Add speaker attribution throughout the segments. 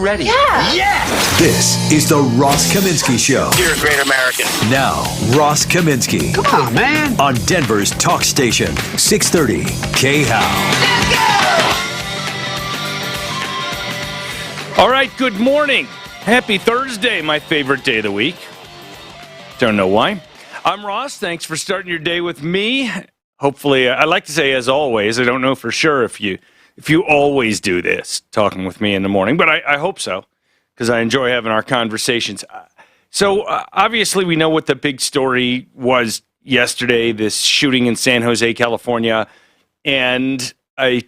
Speaker 1: ready?
Speaker 2: Yeah.
Speaker 1: Yes!
Speaker 3: This is the Ross Kaminsky Show.
Speaker 4: You're a great American.
Speaker 3: Now, Ross Kaminsky.
Speaker 1: Come on, man.
Speaker 3: On Denver's talk station, 630 KHOW.
Speaker 5: All right, good morning. Happy Thursday, my favorite day of the week. Don't know why. I'm Ross. Thanks for starting your day with me. Hopefully, I like to say as always. I don't know for sure if you always do this, talking with me in the morning, but I hope so, because I enjoy having our conversations. So obviously we know what the big story was yesterday, this shooting in San Jose, California, and I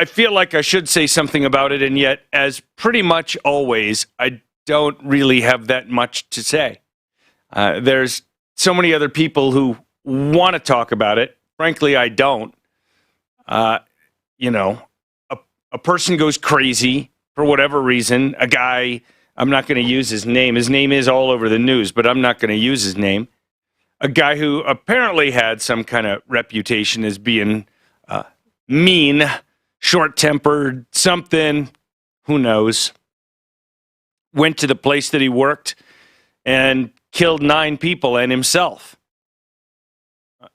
Speaker 5: feel like I should say something about it, and yet, as pretty much always, I don't really have that much to say. There's so many other people who want to talk about it. Frankly, I don't. A person goes crazy for whatever reason. A guy, I'm not going to use his name. His name is all over the news, but I'm not going to use his name. A guy who apparently had some kind of reputation as being mean, short-tempered, something, who knows, went to the place that he worked and killed 9 people and himself.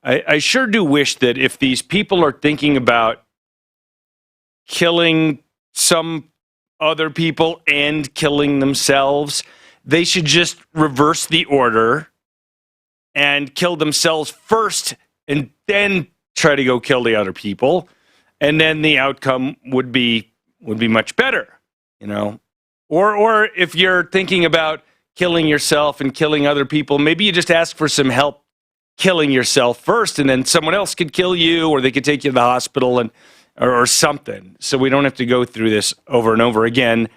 Speaker 5: I sure do wish that if these people are thinking about killing some other people and killing themselves, they should just reverse the order and kill themselves first and then try to go kill the other people. And then the outcome would be much better, Or if you're thinking about killing yourself and killing other people, maybe you just ask for some help killing yourself first, and then someone else could kill you, or they could take you to the hospital or something. So we don't have to go through this over and over again.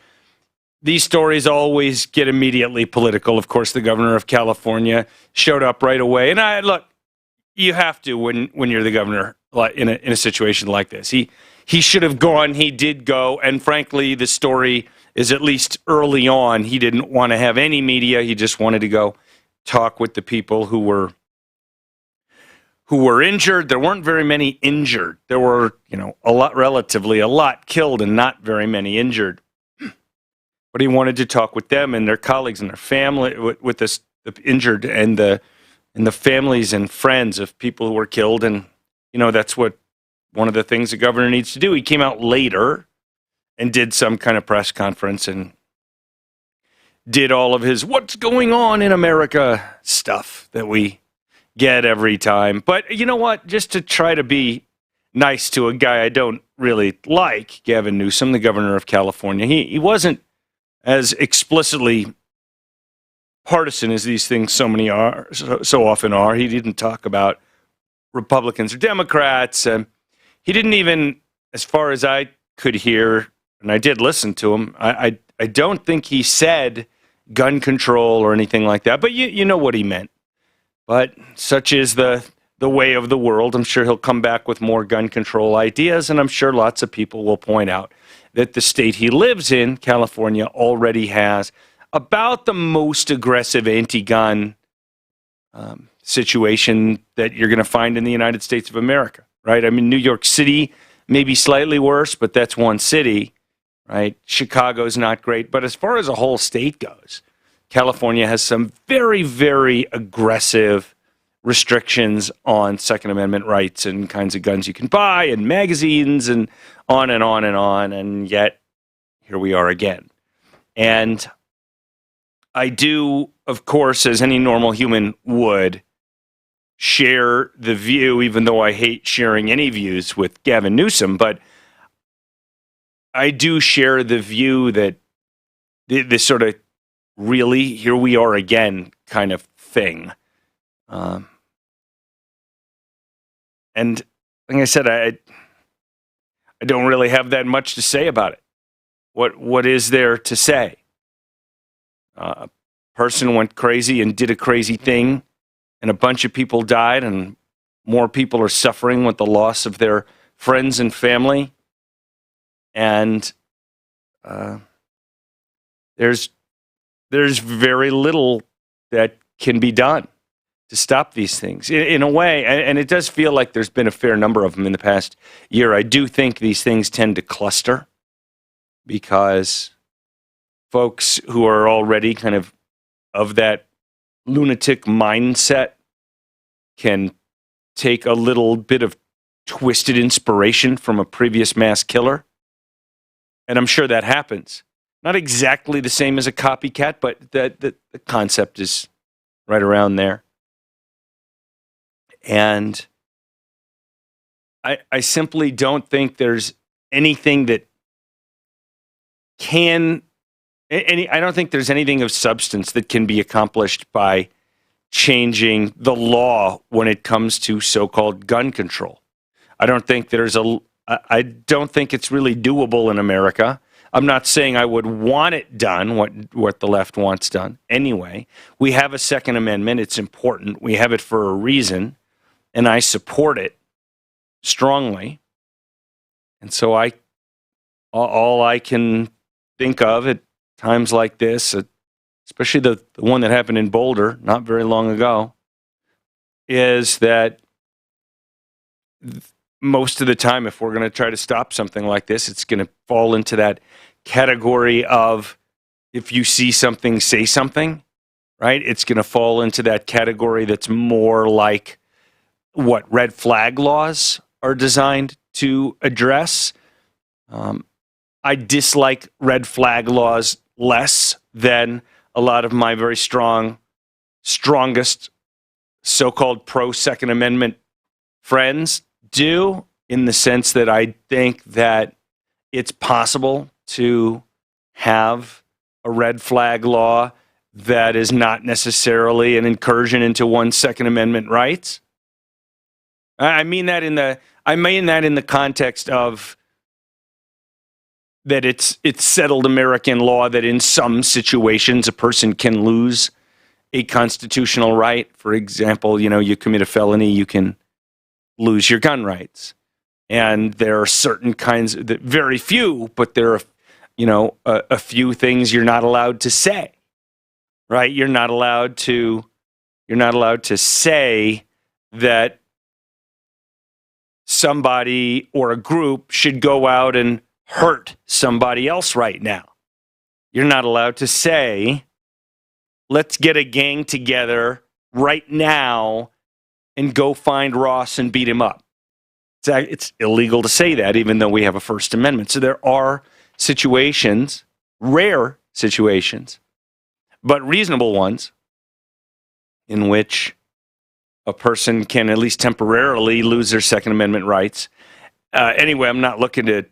Speaker 5: These stories always get immediately political. Of course, the governor of California showed up right away. And look, you have to when you're the governor in a situation like this. He should have gone. He did go. And frankly, the story is, at least early on, he didn't want to have any media. He just wanted to go talk with the people who were injured. There weren't very many injured. There were, relatively a lot killed and not very many injured. But he wanted to talk with them and their colleagues and their family, with the injured and the families and friends of people who were killed. And, that's one of the things the governor needs to do. He came out later and did some kind of press conference and did all of his what's going on in America stuff that we get every time. But you know what? Just to try to be nice to a guy I don't really like, Gavin Newsom, the governor of California, he wasn't as explicitly partisan as these things so often are. He didn't talk about Republicans or Democrats. He didn't even, as far as I could hear, and I did listen to him, I don't think he said gun control or anything like that. But you know what he meant. But such is the way of the world. I'm sure he'll come back with more gun control ideas, and I'm sure lots of people will point out that the state he lives in, California, already has about the most aggressive anti-gun situation that you're going to find in the United States of America, right? I mean, New York City may be slightly worse, but that's one city, right? Chicago's not great. But as far as a whole state goes, California has some very, very aggressive restrictions on Second Amendment rights and kinds of guns you can buy and magazines and on and on and on. And yet, here we are again. And I do, of course, as any normal human would, share the view, even though I hate sharing any views with Gavin Newsom, but I do share the view that this sort of really, here we are again kind of thing. And like I said, I don't really have that much to say about it. What is there to say? A person went crazy and did a crazy thing, and a bunch of people died, and more people are suffering with the loss of their friends and family. And there's very little that can be done to stop these things in a way. And it does feel like there's been a fair number of them in the past year. I do think these things tend to cluster because folks who are already kind of that lunatic mindset can take a little bit of twisted inspiration from a previous mass killer. And I'm sure that happens. Not exactly the same as a copycat, but the concept is right around there. And I simply don't think there's anything that I don't think there's anything of substance that can be accomplished by changing the law when it comes to so-called gun control. I don't think I don't think it's really doable in America. I'm not saying I would want it done, what the left wants done. Anyway, we have a Second Amendment. It's important. We have it for a reason, and I support it strongly. And so all I can think of at times like this, especially the one that happened in Boulder not very long ago, is that most of the time, if we're going to try to stop something like this, it's going to fall into that category of if you see something, say something, right? It's going to fall into that category that's more like what red flag laws are designed to address. I dislike red flag laws less than a lot of my very strongest so-called pro-Second Amendment friends do, in the sense that I think that it's possible to have a red flag law that is not necessarily an incursion into one's Second Amendment rights. I mean that in the context of that it's settled American law that in some situations a person can lose a constitutional right. For example, you commit a felony, you can lose your gun rights. And there are certain kinds, very few, but there are, a few things you're not allowed to say, right? You're not allowed to say that somebody or a group should go out and hurt somebody else right now. You're not allowed to say, let's get a gang together right now and go find Ross and beat him up. It's illegal to say that, even though we have a First Amendment. So there are situations, rare situations, but reasonable ones, in which a person can at least temporarily lose their Second Amendment rights. Anyway, I'm not looking to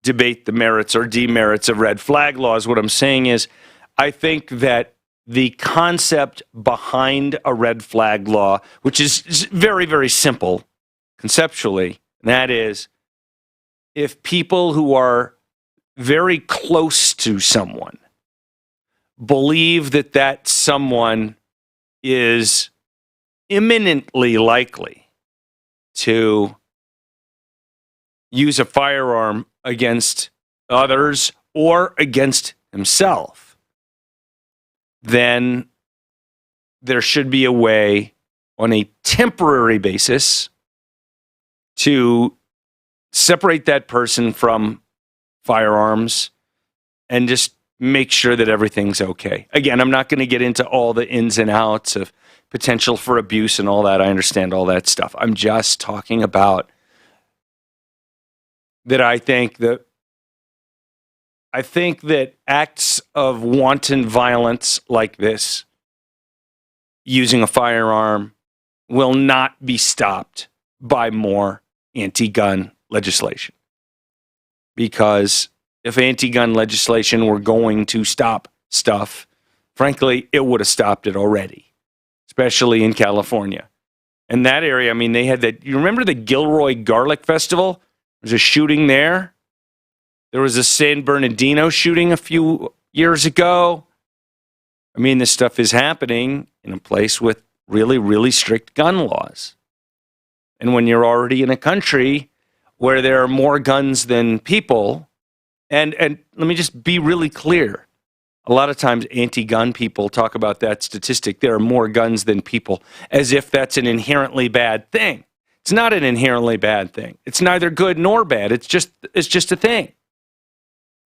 Speaker 5: debate the merits or demerits of red flag laws. What I'm saying is, I think that the concept behind a red flag law, which is very, very simple conceptually, and that is, if people who are very close to someone believe that someone is imminently likely to use a firearm against others or against himself, then there should be a way on a temporary basis to separate that person from firearms and just make sure that everything's okay. Again, I'm not going to get into all the ins and outs of potential for abuse and all that. I understand all that stuff. I'm just talking about that I think that acts of wanton violence like this, using a firearm, will not be stopped by more anti-gun legislation. Because if anti-gun legislation were going to stop stuff, frankly, it would have stopped it already, especially in California. And that area, I mean, they had that. You remember the Gilroy Garlic Festival? There was a shooting there. There was a San Bernardino shooting a few years ago. I mean, this stuff is happening in a place with really, really strict gun laws. And when you're already in a country where there are more guns than people, and let me just be really clear. A lot of times anti-gun people talk about that statistic, there are more guns than people, as if that's an inherently bad thing. It's not an inherently bad thing. It's neither good nor bad. It's just a thing.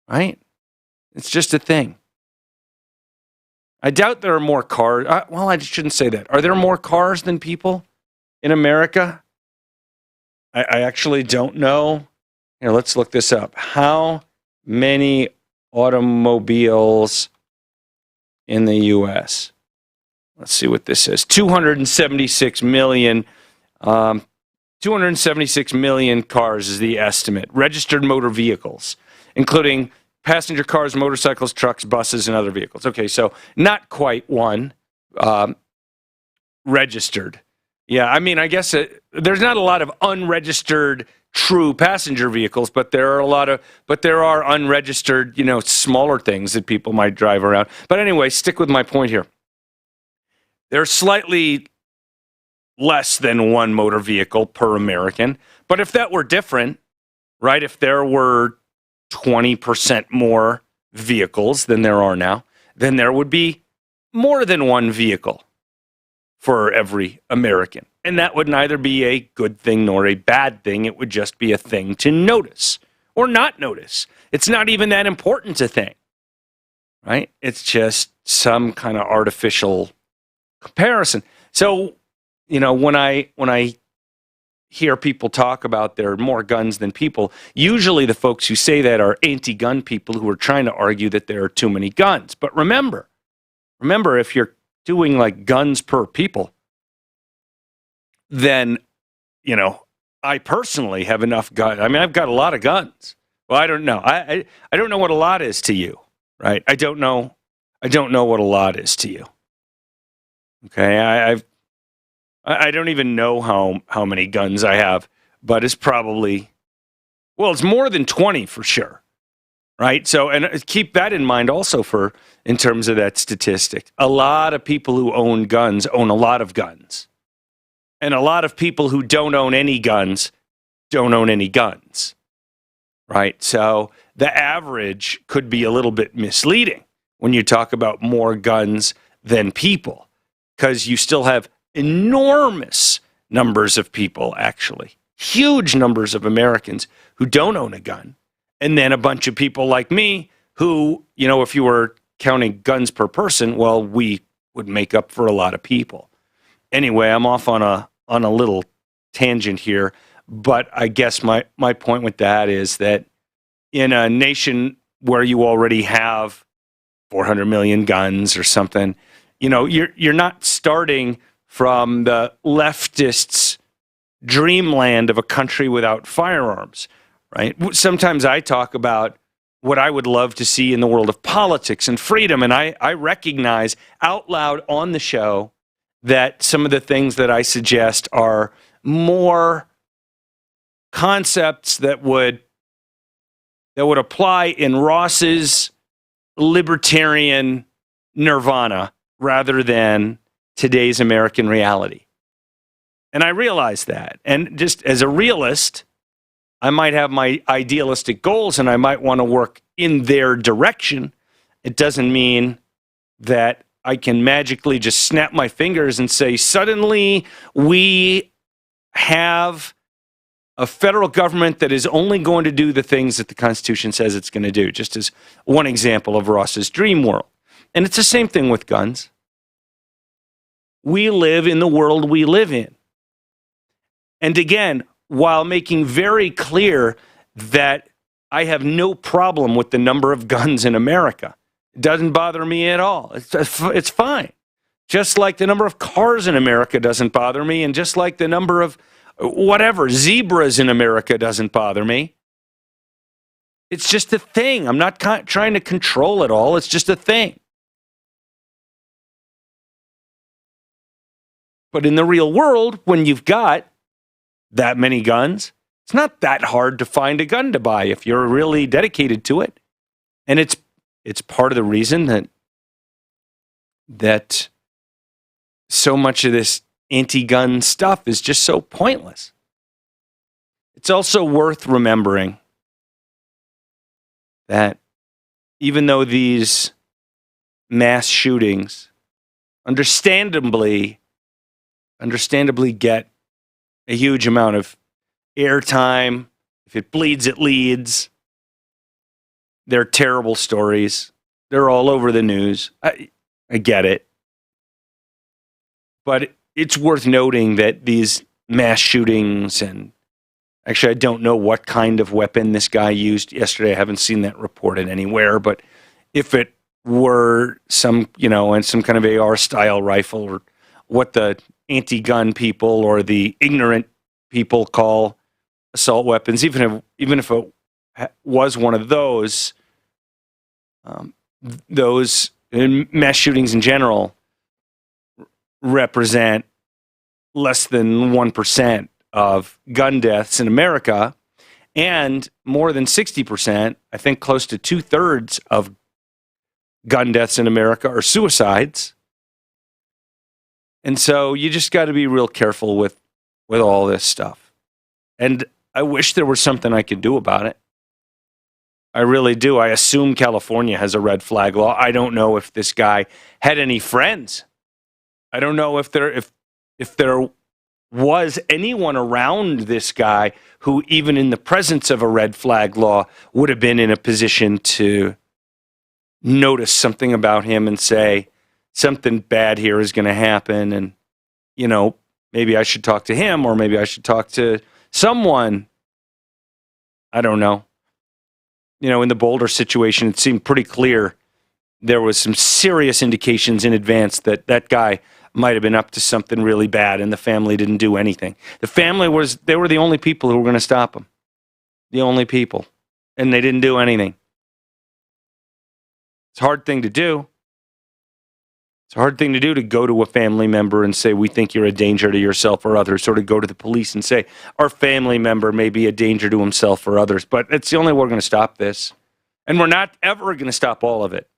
Speaker 5: Right? It's just a thing. I doubt there are more cars. Well, I shouldn't say that. Are there more cars than people in America? I actually don't know. Here, let's look this up. How many automobiles in the U.S.? Let's see what this says. 276 million. 276 million cars is the estimate. Registered motor vehicles, including passenger cars, motorcycles, trucks, buses, and other vehicles. Okay, so not quite one registered. Yeah, I mean, I guess there's not a lot of unregistered true passenger vehicles, but there are unregistered, smaller things that people might drive around. But anyway, stick with my point here. There's slightly less than one motor vehicle per American. But if that were different, right, if there were 20% more vehicles than there are now, then there would be more than one vehicle for every American. And that would neither be a good thing nor a bad thing. It would just be a thing to notice or not notice. It's not even that important a thing, right? It's just some kind of artificial comparison. So, when I hear people talk about there are more guns than people, usually the folks who say that are anti-gun people who are trying to argue that there are too many guns. But remember, if you're doing like guns per people, then, I personally have enough guns. I mean, I've got a lot of guns. Well, I don't know. I don't know what a lot is to you, right? I don't know what a lot is to you. Okay, I don't even know how many guns I have, but it's probably, it's more than 20 for sure, right? So, and keep that in mind also in terms of that statistic. A lot of people who own guns own a lot of guns. And a lot of people who don't own any guns don't own any guns, right? So the average could be a little bit misleading when you talk about more guns than people, because you still have enormous numbers of people, actually, huge numbers of Americans who don't own a gun. And then a bunch of people like me who, if you were counting guns per person, we would make up for a lot of people. Anyway, I'm off on a little tangent here, but I guess my point with that is that in a nation where you already have 400 million guns or something, you're not starting from the leftists' dreamland of a country without firearms, right? Sometimes I talk about what I would love to see in the world of politics and freedom, and I recognize out loud on the show that some of the things that I suggest are more concepts that would apply in Ross's libertarian nirvana rather than today's American reality. And I realize that. And just as a realist, I might have my idealistic goals and I might want to work in their direction. It doesn't mean that I can magically just snap my fingers and say, suddenly we have a federal government that is only going to do the things that the Constitution says it's going to do, just as one example of Ross's dream world. And it's the same thing with guns. We live in the world we live in. And again, while making very clear that I have no problem with the number of guns in America, it doesn't bother me at all. It's fine. Just like the number of cars in America doesn't bother me, and just like the number of zebras in America doesn't bother me. It's just a thing. I'm not trying to control it all. It's just a thing. But in the real world, when you've got that many guns, it's not that hard to find a gun to buy if you're really dedicated to it. And it's part of the reason that so much of this anti-gun stuff is just so pointless. It's also worth remembering that even though these mass shootings understandably get a huge amount of airtime, if it bleeds, it leads. They're terrible stories. They're all over the news. I get it. But it's worth noting that these mass shootings, and actually I don't know what kind of weapon this guy used yesterday. I haven't seen that reported anywhere, but if it were some, and some kind of AR style rifle, or what the anti-gun people or the ignorant people call assault weapons, even if it was one of those mass shootings in general represent less than 1% of gun deaths in America, and more than 60%, I think close to 2/3 of gun deaths in America are suicides. And so you just got to be real careful with all this stuff. And I wish there was something I could do about it. I really do. I assume California has a red flag law. I don't know if this guy had any friends. I don't know if there was anyone around this guy who, even in the presence of a red flag law, would have been in a position to notice something about him and say, something bad here is going to happen. And, maybe I should talk to him, or maybe I should talk to someone. I don't know. In the Boulder situation, it seemed pretty clear there was some serious indications in advance that that guy might have been up to something really bad, and the family didn't do anything. The family they were the only people who were going to stop him. The only people. And they didn't do anything. It's a hard thing to do. It's a hard thing to do, to go to a family member and say, we think you're a danger to yourself or others, or to go to the police and say, our family member may be a danger to himself or others. But it's the only way we're going to stop this. And we're not ever going to stop all of it.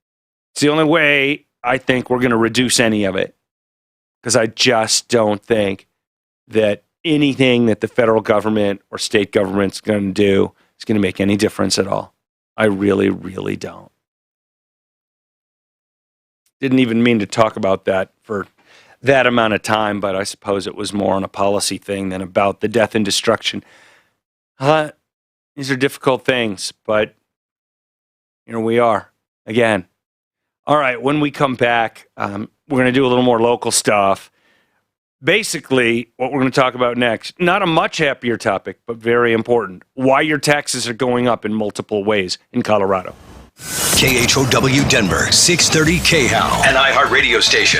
Speaker 5: It's the only way I think we're going to reduce any of it. Because I just don't think that anything that the federal government or state government's going to do is going to make any difference at all. I really, really don't. Didn't even mean to talk about that for that amount of time, but I suppose it was more on a policy thing than about the death and destruction. These are difficult things, but here we are again. All right, when we come back, we're going to do a little more local stuff. Basically, what we're going to talk about next, not a much happier topic, but very important. Why your taxes are going up in multiple ways in Colorado.
Speaker 3: KHOW Denver, 630 KHOW, an iHeartRadio station.